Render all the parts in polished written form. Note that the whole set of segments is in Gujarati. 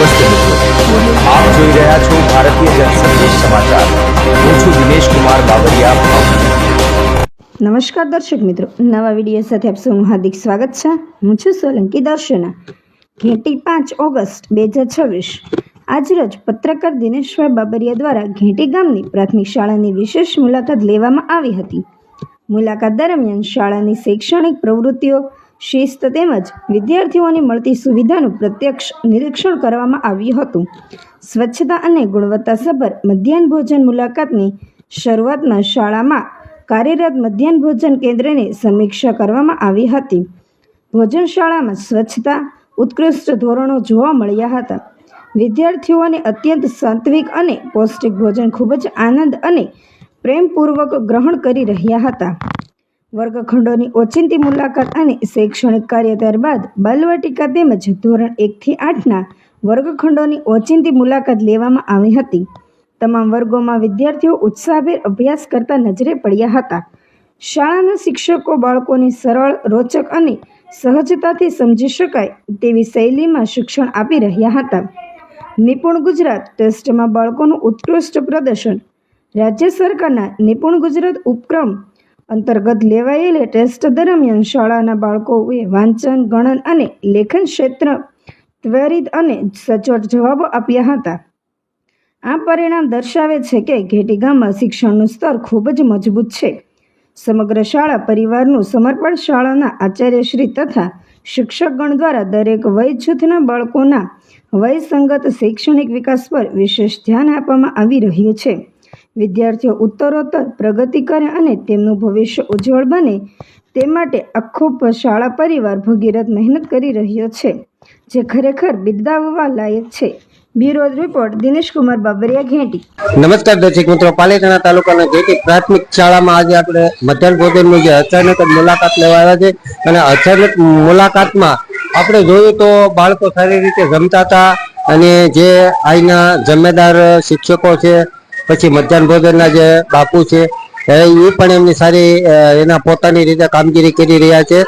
નમસ્તે મિત્રો, આપ જોઈ રહ્યા છો ભારતીય જનસંદેશ સમાચાર। હું છું દિનેશ કુમાર બાબરિયા ભાવનગર। નમસ્કાર દર્શક મિત્રો, નવા વિડીયો સાથે આપ સૌનું હાર્દિક સ્વાગત છે। હું છું સોલંકી દર્શના। ઘેટી 5 ઓગસ્ટ 2026 આજરોજ પત્રકાર દિનેશભાઈ બાબરિયા દ્વારા ઘેટી ગામની પ્રાથમિક શાળાની વિશેષ મુલાકાત લેવામાં આવી હતી। મુલાકાત દરમિયાન શાળાની શૈક્ષણિક પ્રવૃત્તિઓ, શિસ્ત તેમજ વિદ્યાર્થીઓને મળતી સુવિધાનું પ્રત્યક્ષ નિરીક્ષણ કરવામાં આવ્યું હતું। સ્વચ્છતા અને ગુણવત્તાસભર મધ્યાહન ભોજન મુલાકાતની શરૂઆતમાં શાળામાં કાર્યરત મધ્યાહન ભોજન કેન્દ્રની સમીક્ષા કરવામાં આવી હતી। ભોજનશાળામાં સ્વચ્છતા, ઉત્કૃષ્ટ ધોરણો જોવા મળ્યા હતા। વિદ્યાર્થીઓને અત્યંત સાત્વિક અને પૌષ્ટિક ભોજન ખૂબ જ આનંદ અને પ્રેમપૂર્વક ગ્રહણ કરી રહ્યા હતા। વર્ગખંડોની ઓચિંતી મુલાકાત અને શૈક્ષણિક કાર્ય ત્યારબાદ બાલવાટિકા તેમજ ધોરણ 1 થી 8ના વર્ગખંડોની ઓચિંતી મુલાકાત લેવામાં આવી હતી। તમામ વર્ગોમાં વિદ્યાર્થીઓ ઉત્સાહભેર અભ્યાસ કરતા નજરે પડ્યા હતા। શાળાના શિક્ષકો બાળકોને સરળ, રોચક અને સહજતાથી સમજી શકાય તેવી શૈલીમાં શિક્ષણ આપી રહ્યા હતા। નિપુણ ગુજરાત ટેસ્ટમાં બાળકોનું ઉત્કૃષ્ટ પ્રદર્શન। રાજ્ય સરકારના નિપુણ ગુજરાત ઉપક્રમ અંતર્ગત લેવાયેલી ટેસ્ટ દરમિયાન શાળાના બાળકોએ વાંચન, ગણન અને લેખન ક્ષેત્ર ત્વરિત અને સચોટ જવાબો આપ્યા હતા। આ પરિણામ દર્શાવે છે કે ઘેટી ગામમાં શિક્ષણનું સ્તર ખૂબ જ મજબૂત છે। સમગ્ર શાળા પરિવારનું સમર્પણ શાળાના આચાર્યશ્રી તથા શિક્ષકગણ દ્વારા દરેક વય જૂથના બાળકોના વયસંગત શૈક્ષણિક વિકાસ પર વિશેષ ધ્યાન આપવામાં આવી રહ્યું છે। વિદ્યાર્થીઓ ઉત્તરોત્તર પ્રગતિ કરે અને તેમનું ભવિષ્ય ઉજ્જવળ બને તે માટે આખો શાળા પરિવાર ભગીરથ મહેનત કરી રહ્યો છે, જે ખરેખર બિરદાવવા લાયક છે। Bureau report Dinesh Kumar Babariya, Gheti. નમસ્કાર દર્શક મિત્રો, પાલિતાણા તાલુકાના ઘેટી પ્રાથમિક શાળામાં આજે આપણે મધ્યાહન ભોજનની જે અચાનક જ મુલાકાત લેવા આવ્યા છે અને અચાનક મુલાકાતમાં આપણે જોયું તો બાળકો સારી રીતે જમતા હતા અને જે અહીંના જમેદાર શિક્ષકો છે, પછી મધ્યાહન ભોજનના જે બાપુ છે એ પણ એમની સારી એના પોતાની રીતે કામગીરી કરી રહ્યા છે।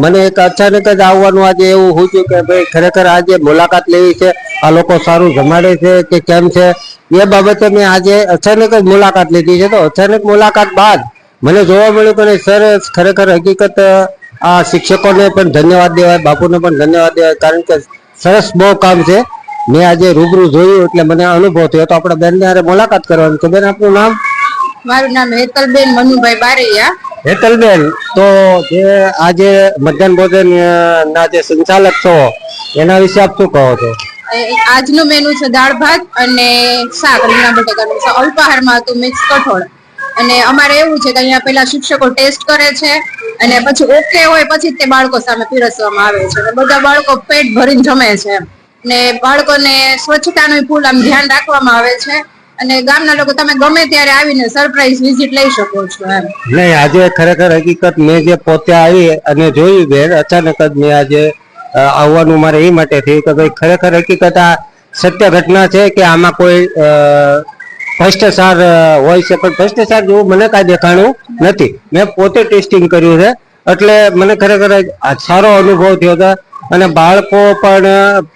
મને એક અચાનક જ આવવાનું આજે એવું થયું કે ભાઈ ખરેખર આજે મુલાકાત લેવી છે, આ લોકો સારું જમાડે છે કે કેમ છે એ બાબતે મેં આજે અચાનક જ મુલાકાત લીધી છે। તો અચાનક મુલાકાત બાદ મને જોવા મળ્યું કે સર ખરેખર હકીકત આ શિક્ષકોને પણ ધન્યવાદ દેવાય, બાપુને પણ ધન્યવાદ દેવાય, કારણ કે સરસ બહુ કામ છે। મેં આજે રૂબરૂ જોયું એટલે મને અનુભવ થયો। તો આપણે બેન ને મુલાકાત કરવાની છે। બેન, આપનું નામ? મારું નામ હેતલબેન મનુભાઈ બારૈયા। હેતલબેન, તો જે આજે મધ્યાહન ભોજન ના જે સંચાલક છો એના વિશે આપ શું કહો છો? આજનું મેનુ છે દાળ ભાત અને શાક, રીંગણા બટાકાનું શાક, અલ્પાહારમાં હતું મિક્સ કઠોળ। અને અમારે એવું છે કે અહીંયા પેલા શિક્ષકો ટેસ્ટ કરે છે અને પછી ઓકે હોય પછી તે બાળકો સામે પીરસવામાં આવે છે અને બધા બાળકો પેટ ભરીને જમે છે ને બાળકોને સ્વચ્છતાનું ફૂલ આમ ધ્યાન રાખવામાં આવે છે અને ગામના લોકો તમે ગમે ત્યારે આવીને સરપ્રાઈઝ વિઝિટ લઈ શકો છો એમ। નહીં, આજે ખરેખર હકીકત મેં જે પોતે આવી અને જોયું બેન, અચાનક જ મેં આજે આવવાનું મારે એ માટે થયું કે ભાઈ ખરેખર હકીકત આ સત્ય ઘટના છે કે આમાં કોઈ ભ્રષ્ટાચાર હોય છે, પણ ભ્રષ્ટાચાર જેવું મને કાંઈ દેખાણું નથી। મેં પોતે ટેસ્ટિંગ કર્યું છે એટલે મને ખરેખર સારો અનુભવ થયો હતો। અને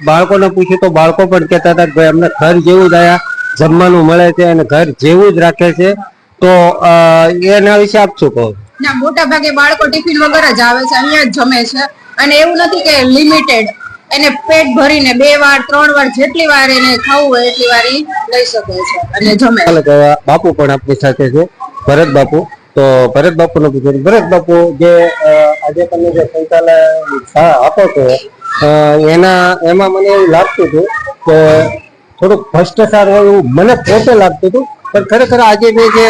બાળકોને પૂછ્યું તો બાળકો પણ કહેતા હતા કે ભાઈ અમને ઘર જેવું જ અહીંયા જમવાનું મળે છે અને ઘર જેવું જ રાખે છે। તો એના વિશે આપ શું કહો? ના, મોટા ભાગે બાળકો ટિફિન વગર જ આવે છે, અહીંયા જ જમે છે અને એવું નથી કે લિમિટેડ, એને પેટ ભરીને 2 વાર 3 વાર જેટલી વાર એને ખાવું હોય એટલી વાર લઈ શકે છે અને જમે। બાપુ પણ આપણી સાથે છે, ભરત બાપુ। તો ભરત બાપુ ને પૂછ્યું, ભરત બાપુ, જે આજે તમે જે સંચાલન આપો છો એમાં મને એવું લાગતું હતું કે થોડુંક ભ્રષ્ટાચાર હોય એવું મને પોતે લાગતું હતું, પણ ખરેખર આજે મેં જે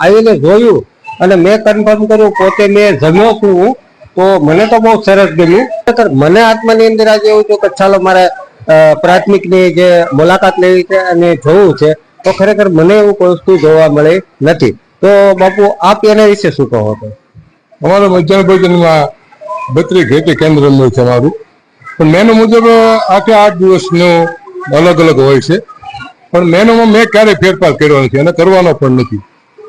આવીને જોયું અને મેં કન્ફર્મ કર્યું, પોતે મેં જમ્યો છું તો મને તો બહુ સરસ ગમ્યું। ખરેખર મને આત્માની અંદર આજે એવું થયું કે ચાલો મારે પ્રાથમિકની જે મુલાકાત લેવી છે અને જોવું છે, તો ખરેખર મને એવું કોઈ વસ્તુ જોવા મળી નથી। તો બાપુ, આપ એના વિશે શું કહો છો? અમારા મધ્યાહન ભોજનમાં 32 ઘેટી કેન્દ્રનું છે અમારું, પણ મેનુ મુજબ 8 દિવસનું અલગ અલગ હોય છે, પણ મેનુમાં મેં ક્યારેય ફેરફાર કર્યો નથી અને કરવાનો પણ નથી।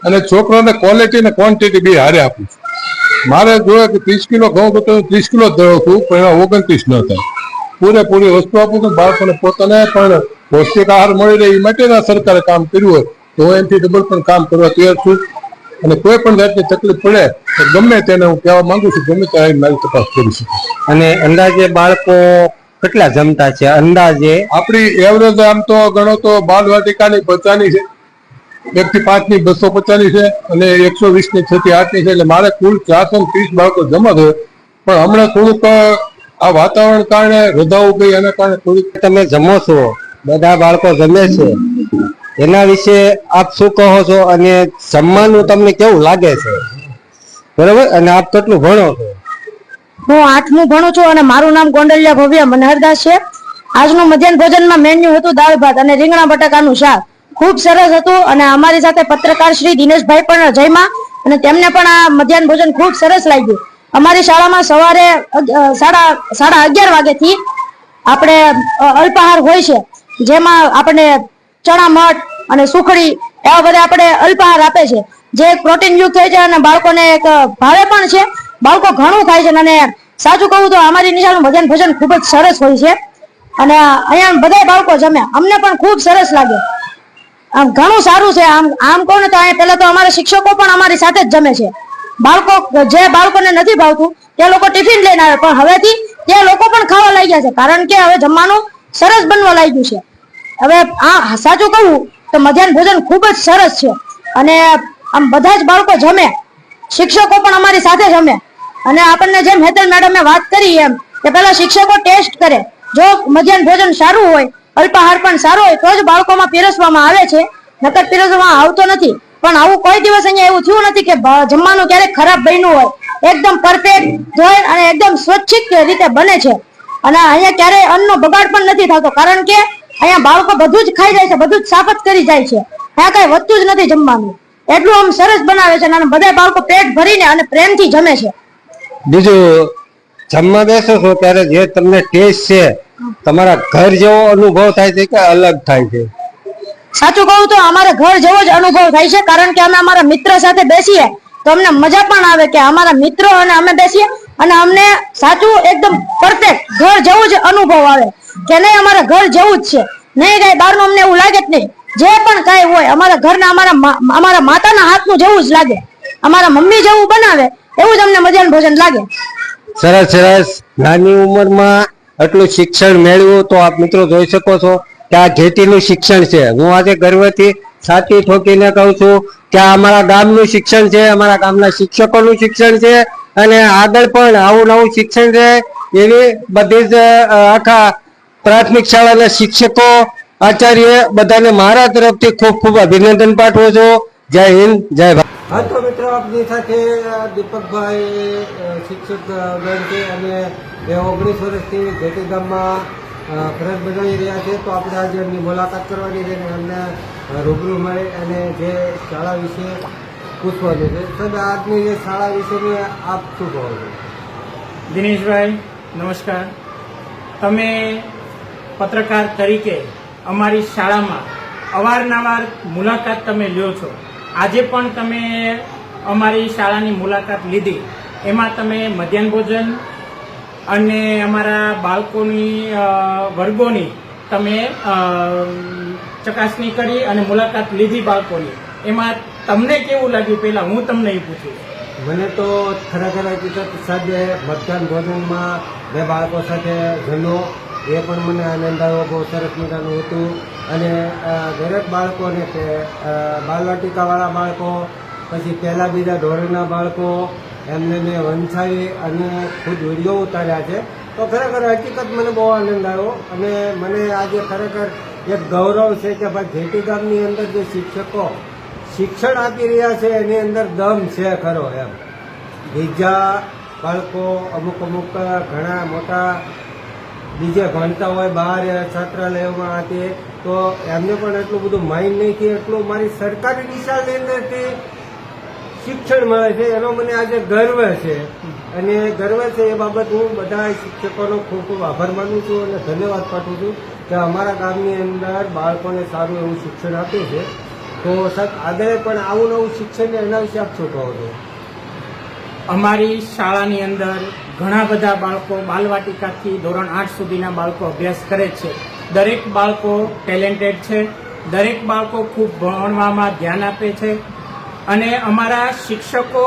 અને છોકરાને ક્વોલિટી અને ક્વોન્ટિટી બે હારે આપું છું। મારે જોઈએ કે 30 કિલો ઘઉં તો 30 કિલો જ દળું છું, પણ એમાં 29 ન થાય। પૂરેપૂરી વસ્તુ આપું છું. બાળકોને પોતાને પણ પૌષ્ટિક આહાર મળી રહે એ માટેના સરકારે કામ કર્યું હોય તો હું એનાથી ડબલ પણ કામ કરવા તૈયાર છું. અને કોઈ પણ જાતની તકલીફ પડે તો ગમે તેને હું કહેવા માંગુ છું, ગમે ત્યારે મારી તપાસ કરી શકું. અને અંદાજે બાળકો કેટલા જમતા છે? અંદાજે આપણી એવરેજ આમ તો ગણો તો બાલવાટિકાની 50ની છે, 1 થી 5 ની 250ની છે અને 120 ની 6 થી 8 ની છે. એટલે મારે કુલ 430 બાળકો જમા થયો. પણ હમણાં થોડુંક આ વાતાવરણ કારણે રજાઓ ગઈ એના કારણે થોડીક તમે જમો છો, બધા બાળકો જમે છે, એના વિશે આપ શું કહો છો? અને જમવાનું તમને કેવું લાગે છે? બરાબર. અને આપ કેટલું ભણો છો? હું 8મું ભણું છું અને મારું નામ ગોંડલિયા ભવ્ય મનહરદાસ છે. આજનું મધ્યાહન ભોજનમાં મેન્યુ હતું દાળ ભાત અને રીંગણા બટાકાનું શાક. ખૂબ સરસ હતું અને અમારી સાથે પત્રકાર શ્રી દિનેશભાઈ પણ જમ્યા અને તેમને પણ આ મધ્યાહન ભોજન ખૂબ સરસ લાગ્યું. અમારી શાળામાં સવારે 11:30 વાગ્યાથી આપણે અલ્પાહાર હોય છે, જેમાં આપણે ચણા મઠ અને સુખડી એવા બધા આપણે અલ્પાહાર આપે છે, જે પ્રોટીન યુક્ત હોય છે અને બાળકોને એક ભાવે પણ છે. બાળકો ઘણું ખાય છે અને સાચું કહું તો અમારી નિશાળનું મધ્યાહન ભોજન ખૂબ જ સરસ હોય છે અને અહીંયા બધા બાળકો જમે, અમને પણ ખૂબ સરસ લાગે. આમ ઘણું સારું છે. આમ કહું ને તો અહીંયા પહેલા તો અમારા શિક્ષકો પણ અમારી સાથે જ જમે છે. જે બાળકોને નથી ભાવતું તે લોકો ટિફિન લઈને આવે, પણ હવેથી તે લોકો પણ ખાવા લાગ્યા છે, કારણ કે હવે જમવાનું સરસ બનવા લાગ્યું છે. હવે આ સાચું કહું તો મધ્યાહન ભોજન ખૂબ જ સરસ છે અને આમ બધા જ બાળકો જમે, શિક્ષકો પણ અમારી સાથે જમે. અને આપણને જેમ હેતલ મેડમે વાત કરી એમ કે પેલા શિક્ષકો ટેસ્ટ કરે, જો મધ્યાહન ભોજન સારું હોય, અલ્પાહાર પણ સારો હોય તો જ બાળકોમાં પીરસવામાં આવે છે, નકર પીરસવામાં આવતો નથી. પણ આવું કોઈ દિવસ અહીંયા એવું થયું નથી કે જમવાનું ક્યારેક ખરાબ બન્યું હોય. એકદમ પરફેક્ટ હોય અને એકદમ સ્વચ્છિક રીતે બને છે અને અહીંયા ક્યારેય અન્નનો બગાડ પણ નથી થતો, કારણ કે અહીંયા બાળકો બધું જ ખાઈ જાય છે, બધું જ સાફ જ કરી જાય છે. અહીંયા કઈ વધતું જ નથી જમવાનું, એટલું આમ સરસ બનાવે છે અને બધા બાળકો પેટ ભરીને અને પ્રેમથી જમે છે. બીજું, જમવા બેસો છો ત્યારે જે તમને ટેસ્ટ છે, તમારા ઘર જેવો અનુભવ થાય છે કે અલગ થાય છે? સાચું કહું તો અમારા ઘર જેવો જ અનુભવ થાય છે, કારણ કે અમે અમારા મિત્ર સાથે બેસીએ તો અમને મજા પણ આવે કે અમારા મિત્રો અને અમે બેસીએ અને અમને સાચું એકદમ પરફેક્ટ ઘર જેવું જ અનુભવ આવે કે નહીં અમારા ઘર જેવું જ છે, નહીં કઈ બહારનું અમને એવું લાગે જ નહીં. જે પણ કઈ હોય અમારા ઘરના અમારા માતાના હાથનું જેવું જ લાગે, અમારા મમ્મી જેવું બનાવે એવું જ અમને મધ્યાહન ભોજન લાગે. સરસ સરસ. નાની ઉંમરમાં આટલું શિક્ષણ મેળવ્યું તો આપ મિત્રો જોઈ શકો છો કે આ ઘેટીનું શિક્ષણ છે. હું આજે ગર્વથી છાતી ઠોકીને કહું છું કે આ અમારા ગામનું શિક્ષણ છે, અમારા ગામના શિક્ષકોનું શિક્ષણ છે અને આગળ પણ આવું નવું શિક્ષણ છે એવી બધી જ આખા પ્રાથમિક શાળાના શિક્ષકો, આચાર્ય બધાને મારા તરફથી ખૂબ ખૂબ અભિનંદન પાઠવું છું. જય હિન્દ, જય ભારત. હા તો મિત્રો આપની સાથે દીપકભાઈ શિક્ષક ગણ છે અને એ 19 વર્ષથી ઘેટી ગામમાં ફરજ બજાવી રહ્યા છે. તો આપણે આજે એમની મુલાકાત કરવાની છે અને એમને રૂબરૂ મળી અને જે શાળા વિશે પૂછવાનું છે. સાહેબ, આજની જે શાળા વિશેની આપ શું કહો છો? દિનેશભાઈ નમસ્કાર. તમે પત્રકાર તરીકે અમારી શાળામાં અવારનવાર મુલાકાત તમે લ્યો છો. આજે પણ તમે અમારી શાળાની મુલાકાત લીધી, એમાં તમે મધ્યાહન ભોજન અને અમારા બાળકોની વર્ગોની તમે ચકાસણી કરી અને મુલાકાત લીધી બાળકોની. એમાં તમને કેવું લાગ્યું, પહેલા હું તમને એ પૂછું. મને તો ખરેખર હકીકત સાથે મધ્યાહન ભોજનમાં બે બાળકો સાથે જમ્યો, એ પણ મને આનંદ આવ્યો, બહુ સરસ મજાનું હતું. અને દરેક બાળકોને કે બાલવાટિકાવાળા બાળકો, પછી પહેલાં બીજા ધોરણના બાળકો, એમને મેં વંચાવી અને ખુદ વિડીયો ઉતાર્યા છે. તો ખરેખર હકીકત મને બહુ આનંદ આવ્યો અને મને આજે ખરેખર એક ગૌરવ છે કે ભાઈ ઘેટી ગામની અંદર જે શિક્ષકો શિક્ષણ આપી રહ્યા છે એની અંદર દમ છે ખરો એમ. બીજા બાળકો અમુક ઘણા મોટા બીજે ભણતા હોય બહાર છાત્રાલયોમાં હતી, તો એમને પણ એટલું બધું માઇન્ડ નહીં કે એટલું મારી સરકારી નિશાળની અંદરથી શિક્ષણ મળે છે, એનો મને આજે ગર્વ છે. અને ગર્વ છે એ બાબત હું બધા શિક્ષકોનો ખૂબ ખૂબ આભાર માનું છું અને ધન્યવાદ પાઠવું છું કે અમારા ગામની અંદર બાળકોને સારું એવું શિક્ષણ આપ્યું છે. તો સાહેબ, આગળ પણ આવું નવું શિક્ષણ એના વિશે આપ શું કહો છો? અમારી શાળાની અંદર ઘણા બધા બાળકો બાલવાટિકાથી ધોરણ 8 સુધીના બાળકો અભ્યાસ કરે છે. દરેક બાળકો ટેલેન્ટેડ છે, દરેક બાળકો ખૂબ ભણવામાં ધ્યાન આપે છે અને અમારા શિક્ષકો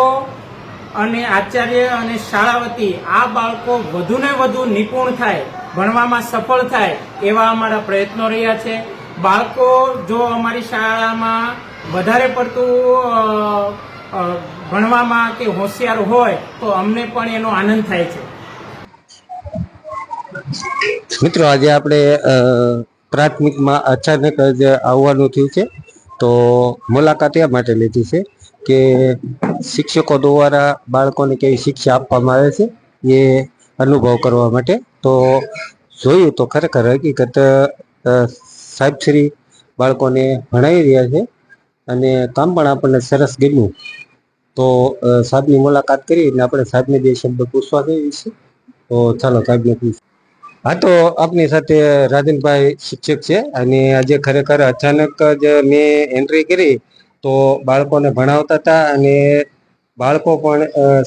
અને આચાર્ય અને શાળા વતી આ બાળકો વધુને વધુ નિપુણ થાય, ભણવામાં સફળ થાય એવા અમારા પ્રયત્નો રહ્યા છે. બાળકો જો અમારી શાળામાં વધારે પડતું ભણવામાં કે હોશિયાર હોય તો અમને પણ એનો આનંદ થાય છે. મિત્રો આજે આપણે પ્રાથમિકમાં અચાનક જ આવવાનું થયું છે, તો મુલાકાત એ માટે લીધી છે કે શિક્ષકો દ્વારા બાળકોને કેવી શિક્ષા આપવામાં આવે છે એ અનુભવ કરવા માટે. તો જોયું તો ખરેખર હકીકત સાહેબશ્રી બાળકોને ભણાવી રહ્યા છે અને કામ પણ આપણને સરસ ગમ્યું. તો સાહેબની મુલાકાત કરી અને આપણે સાહેબને બે શબ્દ પૂછવા જઈએ છીએ. તો ચાલો સાહેબને પૂછીએ. હા, તો આપની સાથે રાજનભાઈ શિક્ષક છે અને આજે ખરેખર અચાનક જ મેં એન્ટ્રી કરી તો બાળકોને ભણાવતા હતા અને બાળકો પણ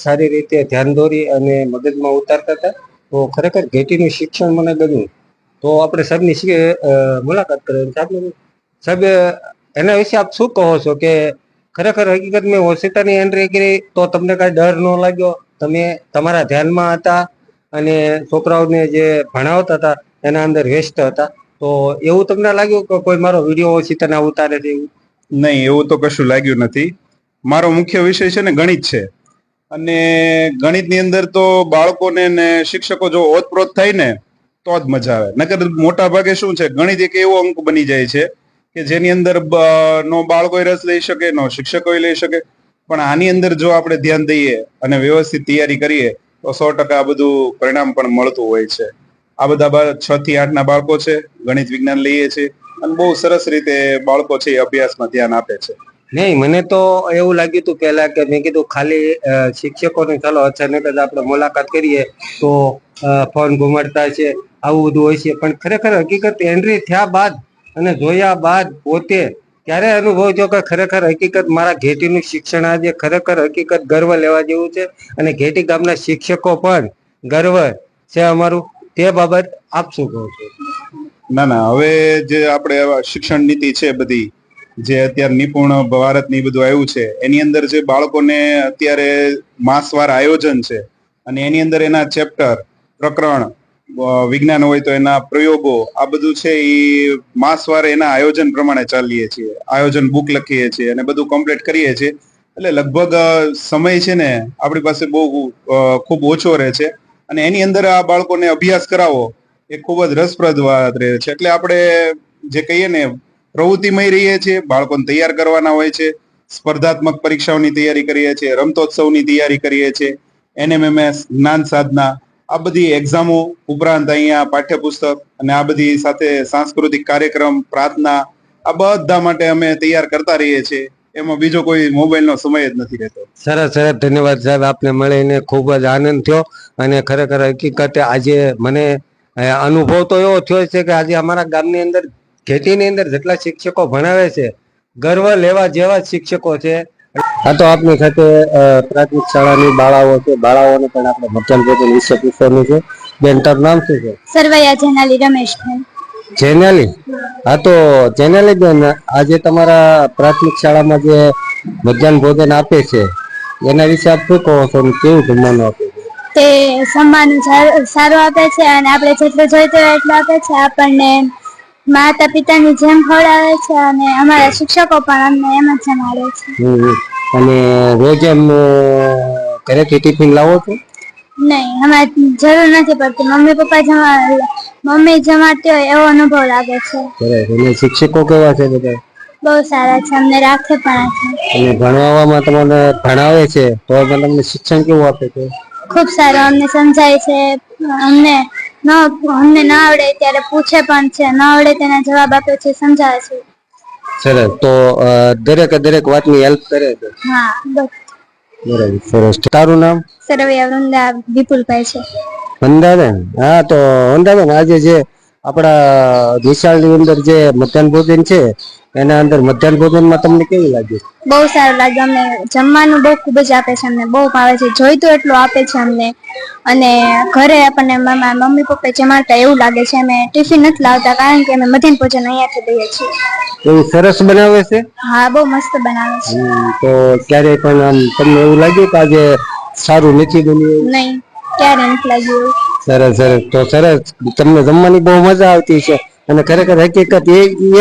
સારી રીતે ધ્યાન દોરી અને મગજમાં ઉતારતા હતા. તો ખરેખર ઘેટીનું શિક્ષણ મને ગમ્યું. તો આપણે સાહેબની મુલાકાત કરી. સાહેબ, એના વિશે આપ શું કહો છો કે ખરેખર હકીકત મેં હોસ્પિટલની એન્ટ્રી કરી તો તમને કાંઈ ડર ન લાગ્યો? તમે તમારા ધ્યાનમાં હતા અને છોકરાઓને જે ભણાવતા હતા એના અંદર વ્યસ્ત હતા, તો એવું તમને લાગ્યું કે કોઈ મારો વિડીયો ઓછીતાના ઉતારે છે એવું? નહીં, એવું તો કશું લાગ્યું નથી. મારો મુખ્ય વિષય છે ને ગણિત છે અને ગણિતની અંદર તો બાળકોને ને શિક્ષકો જો ઓતપ્રોત થાય ને તો જ મજા આવે. નકર મોટા ભાગે શું છે, ગણિત એક એવો અંક બની જાય છે કે જેની અંદર નો બાળકો રસ લઈ શકે, નો શિક્ષકો લઈ શકે. પણ આની અંદર જો આપણે ધ્યાન દઈએ અને વ્યવસ્થિત તૈયારી કરીએ તો 100% આ બધું પરિણામ પણ મળતું હોય છે. આ બધા 6 થી 8 ના બાળકો છે, ગણિત વિજ્ઞાન લઈએ છીએ અને બહુ સરસ રીતે બાળકો છે એ અભ્યાસમાં ધ્યાન આપે છે. નહીં, મને તો એવું લાગ્યું હતું પહેલા કે મેં કીધું ખાલી શિક્ષકોને ચાલો અચાનક જ આપણે મુલાકાત કરીએ તો ફોન ઘુમાડતા છે, આવું બધું હોય છે. પણ ખરેખર હકીકત એન્ટ્રી થયા બાદ અને જોયા બાદ પોતે ત્યારે અનુભવ થયો કે ખરેખર હકીકત મારા ઘેટીનું શિક્ષણ આજે ખરેખર હકીકત ગર્વ લેવા જેવું છે અને ઘેટી ગામના શિક્ષકો પણ ગર્વ છે અમારું. તે બાબત આપ શું કહો છો? ના, હવે જે આપણે શિક્ષણ નીતિ છે બધી જે અત્યારે નિપુણ ભારતની બધું આવ્યું છે એની અંદર જે બાળકોને અત્યારે માસવાર આયોજન છે અને એની અંદર એના ચેપ્ટર, પ્રકરણ, વિજ્ઞાન હોય તો એના પ્રયોગો, આ બધું છે એ માસવાર એના આયોજન પ્રમાણે ચાલીએ છીએ. આયોજન બુક લખીએ છીએ અને બધું કમ્પ્લીટ કરીએ છીએ. એટલે લગભગ સમય છે ને આપણી પાસે બહુ ખૂબ ઓછો રહે છે અને એની અંદર આ બાળકોને અભ્યાસ કરાવો એ ખૂબ જ રસપ્રદ વાત રહે છે. એટલે આપણે જે કહીએ ને પ્રવૃત્તિમય રહીએ છીએ, બાળકોને તૈયાર કરવાના હોય છે. સ્પર્ધાત્મક પરીક્ષાઓની તૈયારી કરીએ છીએ, રમતોત્સવની તૈયારી કરીએ છીએ, NMMS, જ્ઞાન સાધના, આ બધી એક્ઝામો ઉપરાંત અહીંયા પાઠ્યપુસ્તક અને આ બધી સાથે સાંસ્કૃતિક કાર્યક્રમ, પ્રાર્થના, આ બધા માટે અમે તૈયાર કરતા રહીએ છીએ. એમાં બીજો કોઈ મોબાઈલનો સમય જ નથી રહેતો. સરસ સરસ, ધન્યવાદ સાહેબ. આપને મળીને ખૂબ જ આનંદ થયો અને ખરેખર હકીકતે આજે મને અનુભવ તો એવો થયો છે કે આજે અમારા ગામની અંદર ઘેટીની અંદર જેટલા શિક્ષકો ભણાવે છે ગર્વ લેવા જેવા શિક્ષકો છે. આ તો આપની સાથે પ્રાથમિક શાળાની બાળાઓ છે, બાળાઓને પણ આપણે મધ્યાહન ભોજન વિશે પૂછવાનું છે. બેન, તારું નામ શું છે? સરવૈયા જેનાલી રમેશભાઈ. જેનાલી? હા, તો જેનાલી બેન, આજે તમારા પ્રાથમિક શાળામાં જે મધ્યાહન ભોજન આપે છે એના વિશે આપ શું કહો છો? કેવું જમવાનું આપે છે? તે જમવાનું સારું આપે છે અને આપણે જેટલું જોઈતું હોય એટલું આપે છે. આપણને માતા પિતાની જેમ ખવડાવે છે અને અમારા શિક્ષકો પણ અમને એમ જ જમાડે છે. અને રોજ એમ ઘરેથી ટિફિન લાવો છો? નહીં, અમારે જરૂર નથી પડતી. મમ્મી જમાડતી હોય એવો અનુભવ લાગે છે. અને શિક્ષકો કેવા છે બધા? બહુ સારા છે, અમને રાખે પણ છે. અને ભણવામાં તમને ભણાવે છે તો તમને શિક્ષણ કેવું આપે છે? ખૂબ સારું, અમને સમજાય છે. અમને ના આવડે ત્યારે પૂછે પણ છે, ન આવડે તેના જવાબ આપે છે, સમજાવે છે. સરસ. તો દરેક વાતની હેલ્પ કરે છે? હા, બરાબર, સરસ. તારું નામ? સરવૈયા વૃંદા વિપુલભાઈ છે. વંદાબેન, હા, તો વંદાબેન, આજે જે આપણા નિશાળની અંદર જે મધ્યાહન ભોજન છે એના અંદર મધ્યાહન ભોજનમાં તમને કેવું લાગ્યું? બહુ સારું લાગે. અમને જમવાનું બહુ ખૂબ જ આપે છે, અમને બહુ ભાવે છે, જોઈતું એટલું આપે છે અમને. અને ઘરે આપણને મમ્મી પપ્પા જમાડતા એવું લાગે છે. અમે ટિફિન નથી લાવતા કારણ કે અમે મધ્યાહન ભોજન અહીંયાથી લઈએ છીએ. એવું સરસ બનાવે છે. હા, બહુ મસ્ત બનાવે છે. તો ક્યારે પણ આમ તમને એવું લાગ્યું કે આજે સારું નથી બન્યું? નહીં, ક્યારે નથી લાગ્યું એવું. સરસ સરસ. તો સરસ, તમને જમવાની બહુ મજા આવતી છે. અને ખરેખર હકીકત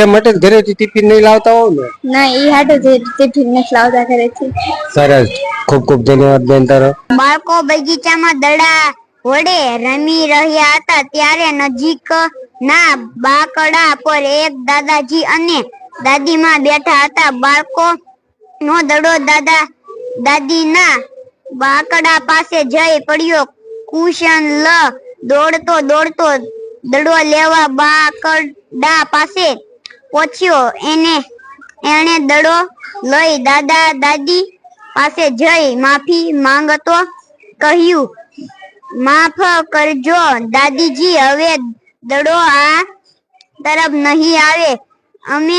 એ માટે જ ઘરેથી ટિફિન નહીં લાવતા હોવ ને? ના, એ હાટું જ ટિફિન નથી લાવતા ઘરેથી. સરસ, ખૂબ ખૂબ ધન્યવાદ બેન તારો. બાળકો બગીચામાં દડા વડે રમી રહ્યા હતા ત્યારે નજીક ના બાકડા પર એક દાદાજી અને દાદીમાં બેઠા હતા. બાળકો નો દડો દાદીના બાકડા પાસે જઈ પડ્યો. કુશન દોડતો દોડતો દડો લેવા બાકડા પાસે પહોંચ્યો. એને દડો લઈ દાદા દાદી પાસે જઈ માફી માંગતો કહ્યું, માફ કરજો દાદીજી, હવે દડો આ તરફ નહીં આવે, અમે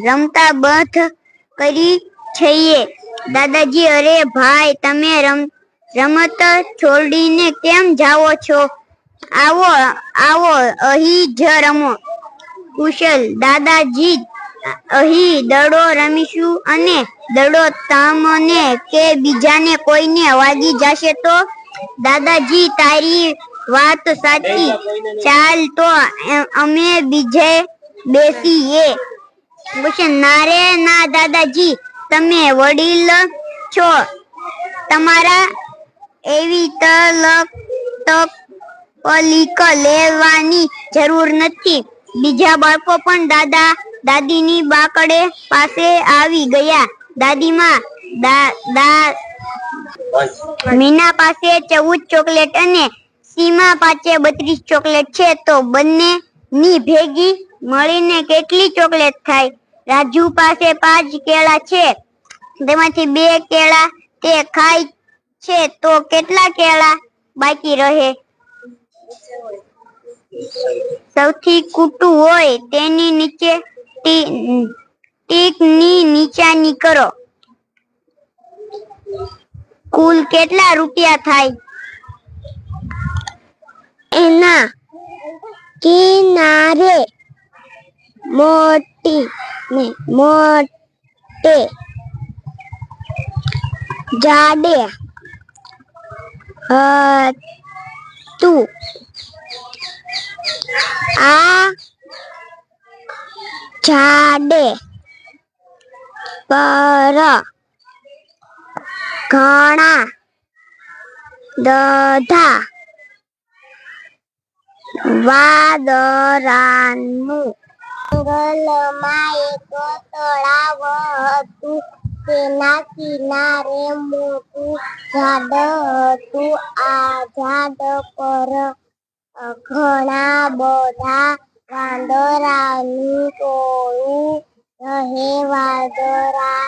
રમતા બંધ કરી છીએ. દાદાજી, અરે ભાઈ, તમે રમત છોડીને કેમ જાઓ છો? આવો આવો, અહીં જ રમો. કુશલ, દાદાજી, અહીં દડો રમીશું અને દડો તમને કે બીજાને કોઈને વાગી જશે તો? દાદાજી, તારી વાત સાચી, ચાલ તો અમે બીજે બેસીએ. ના રે ના દાદાજી, તમે વડીલ છો, તમારા એવી તકલીફ લેવાની જરૂર નથી. બીજા બાળકો પણ દાદા દાદીની બાકડે પાસે આવી ગયા. દાદીમાં મીના પાસે 14 ચોકલેટ અને સીમા પાસે 32 ચોકલેટ છે, તો બંને ની ભેગી મળીને કેટલી ચોકલેટ થાય? રાજુ પાસે 5 કેળા છે, તેમાંથી 2 કેળા તે ખાય છે, તો કેટલા કેળા બાકી રહે? સૌથી કૂટું હોય તેની નીચે ટીક ની નીચાની કરો. કુલ કેટલા રૂપિયા થાય? એના કિનારે મોટે જાડે હતું. આ જાડે પર ઘણા દધા વાદરાનું જંગલમાં એક તળાવ હતું. તેના કિનારે મોટું ઝાડ હતું. આ ઝાડ પર ઘણા બધા વાંદરાનું ટોળું રહે. વાંદરા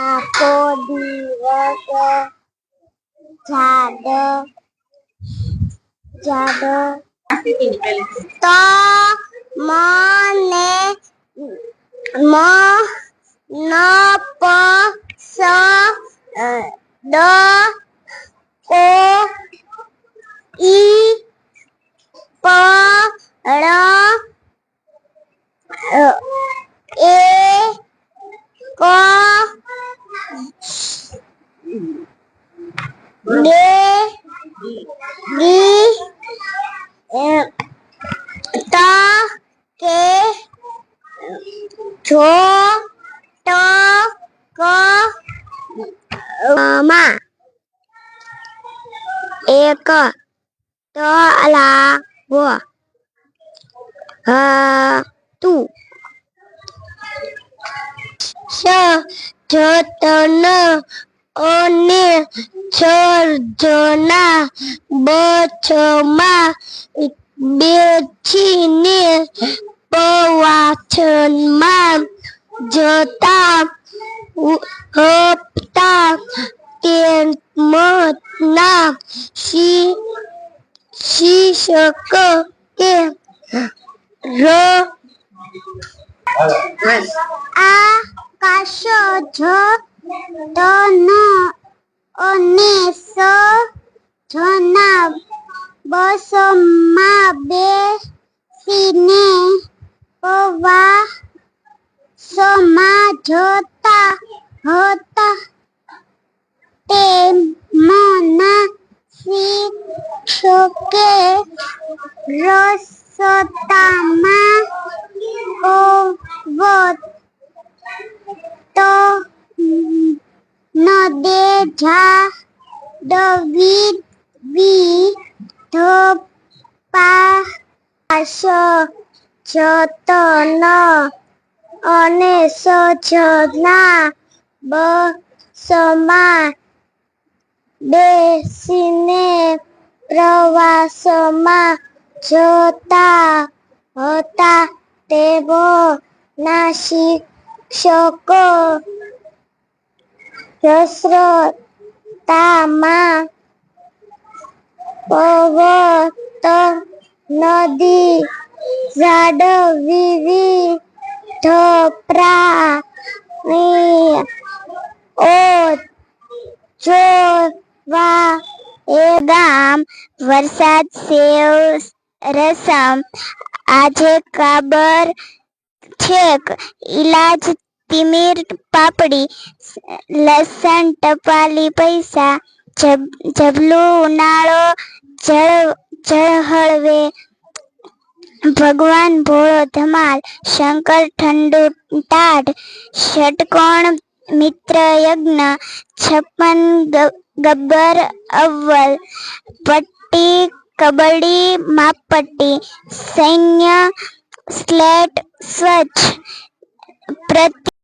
આખો દિવસ ઝાડ તો મને પસંદ કોઈ એક તળાવ હતું. જતન અને સર્જના બચમાં બેસીને પ્રવાસનમાં જતા હતા. તેમના શિક્ષકે આકાશ જતનો અને સજના બસમાં બેસીને પ્રવાસમાં જતા હતા. તેમના શિક્ષકે રસ્તામાં નદે વિવિધ પાસ જતન અને સજના બસમાં બેસીને પ્રવાસમાં જતા હતા. તેઓના શિક્ષકો રસ્તામાં પર્વત, નદી, ઝાડ, વિવિધ પ્રાણીઓ જોવા ગામ વરસાદ, સેવ, રસમ, આજે કાબર, છેક, ઇલાજ, તિમીર, પાપડી, લસણ, ટપાલી, પૈસા, જબલું, ઉનાળો, જળહળવે, ભગવાન, ભોળો, ધમાલ, શંકર, ઠંડુ, ટાઢ, ષટકોણ, મિત્ર, યજ્ઞ, 56 ગબ્બર, અવ્વલ, પટ્ટી, કબડ્ડી, માપપટ્ટી, સૈન્ય, સ્લેટ, સ્વચ્છ, પ્રતિ